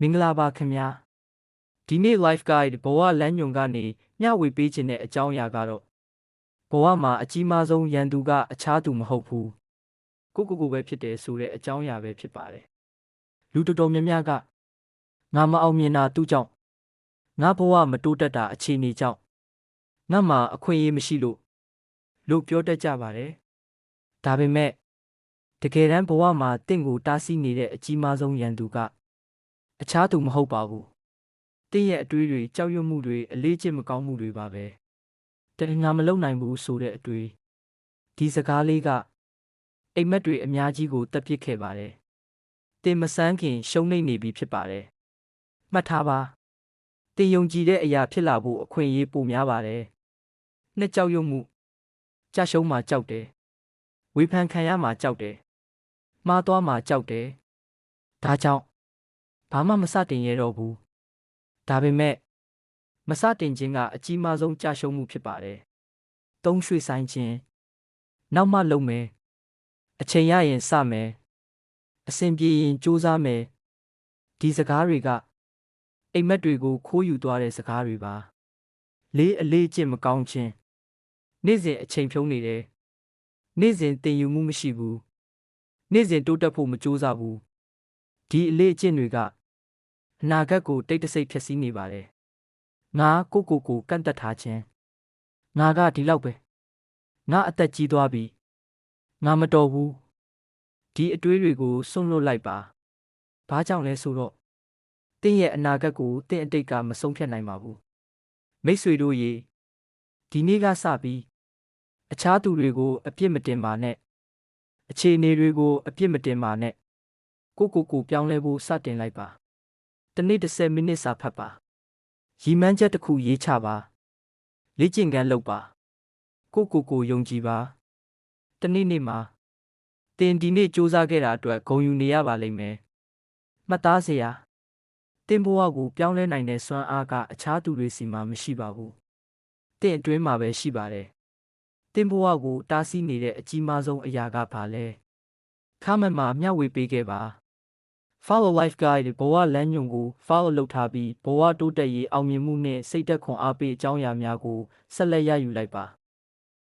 မင်္ဂလာပါခင်ဗျာဒီနေ့ live guide ဘဝလမ်းညွန်ကနေမျှဝေပေးခြင်းတဲ့အကြောင်းအရာကတော့ဘဝမှာအကြီးမားဆုံးရန်သူကအခြားသူမဟုတ်ဘူးကိုပဲဖြစ်တယ်ဆိုတဲ့အကြောင်းအရာပဲဖြစ်ပါတယ်လူတော်တော်များများကငါမအောင်မြင်တာသူ့ကြောင့်ငါဘဝမတိုးတက်တာအခြေအနေကြောင့်ငါမှာအခွင့်အရေးမရှိလို့ပြောတတ်ကြပါတယ်ဒါပေမဲ့တကယ်တမ်းဘဝမှာတင့်ကိုတားဆီးနေတဲ့အကြီးမားဆုံးရန်သူကအခြားသူမဟုတ်ပါဘူး။တင်းရဲ့အတွေးတွေကြောက်ရွံ့မှုတွေအလေးကျင့်မကောင်းမှုတွေပါပဲ။တကယ်ငါမလုပ်နိုင်ဘူးဆိုတဲ့အတွေးဒီစကားလေးကအိမ်မက်တွေအများကြီးကိုတက်ပစ်ခဲ့ပါတယ်။တင်းမဆန်းခင်ရှုံးနိမ့်နေပြီဖြစ်ပါတယ်။မှတ်ထားပါ။တင်းယုံကြည်တဲ့အရာဖြစ်လာဖို့အခွင့်အရေးပိုများပါတယ်။နှစ်ကြောက်ရွံ့မှုကြရှုံးမှကြောက်တယ်။ဝေဖန်ခံရမှကြောက်တယ်။မှားသွားမှကြောက်တယ်။ဒါကြောင့်ဘာမှမစတင်ရတော့ဘူးဒါပေမဲ့မစတင်ခြင်းကအကြီးမားဆုံးကြာရှုံးမှုဖြစ်ပါတယ်သုံးရွှေ့ဆိုင်ခြင်းနောက်မှလုပ်မယ်အချိန်ရရင်စမယ်အစဉ်ပြေရင်စူးစမ်းမယ်ဒီစကားတွေကအိမ်မက်တွေကိုခိုးယူသွားတဲ့စကားတွေပါလေးအလေးကျင့်မကောင်းခြင်းနေ့စဉ်အချိန်ဖြုံးနေတယ်နေ့စဉ်တင်ယူမှုမရှိဘူးနေ့စဉ်တိုးတက်ဖို့မကြိုးစားဘူးဒီအလေးအကျင့်တွေကအနာဂတ်ကိုတိတ်တဆိတ်ဖြစ်စီးနေပါတယ်။ငါကိုကန့်သက်ထားခြင်းငါကဒီလောက်ပဲငါအသက်ကြီးသွားပြီငါမတော်ဘူးဒီအတွေးတွေကိုစွန့်လွတ်လိုက်ပါ။ဘာကြောင့်လဲဆိုတော့တင်းရဲ့အနာဂတ်ကိုတင်းအတိတ်ကမဆုံးဖြတ်နိုင်ပါဘူး။မိတ်ဆွေတို့ရေဒီနေ့ကစပြီးအခြားသူတွေကိုအပြစ်မတင်ပါနဲ့အခြေအနေတွေကိုအပြစ်မတင်ပါနဲ့ကိုပြောင်းလဲဖို့စတင်လိုက်ပါတနေ့10မိနစ်စာဖတ်ပါရီမန်းချက်တစ်ခုရေးချပါလေ့ကျင့်ခန်းလုပ်ပါကိုယုံကြည်ပါတနေ့မှာတင်ဒီနေ့စူးစမ်းခဲ့တာအတွက်ဂုဏ်ယူနေရပါလိမ့်မယ်မှတ်သားစရာတင်ဘဝကိုပြောင်းလဲနိုင်တဲ့စွမ်းအားကအခြားသူတွေစီမှာမရှိပါဘူးတင်အတွင်းမှာပဲရှိပါတယ်တင်ဘဝကိုတားဆီးနေတဲ့အကြီးမားဆုံးအရာကဘာလဲခမမှာမျှဝေပေးခဲ့ပါ Follow Life Guide ဘဝလမ်းညွန်ကို follow လုပ်ထားပြီးဘဝတိုးတက်ရေးအောင်မြင်မှုနဲ့စိတ်သက်ခွန်အားပေးအကြောင်းအရာများကိုဆက်လက်ရယူလိုက်ပါ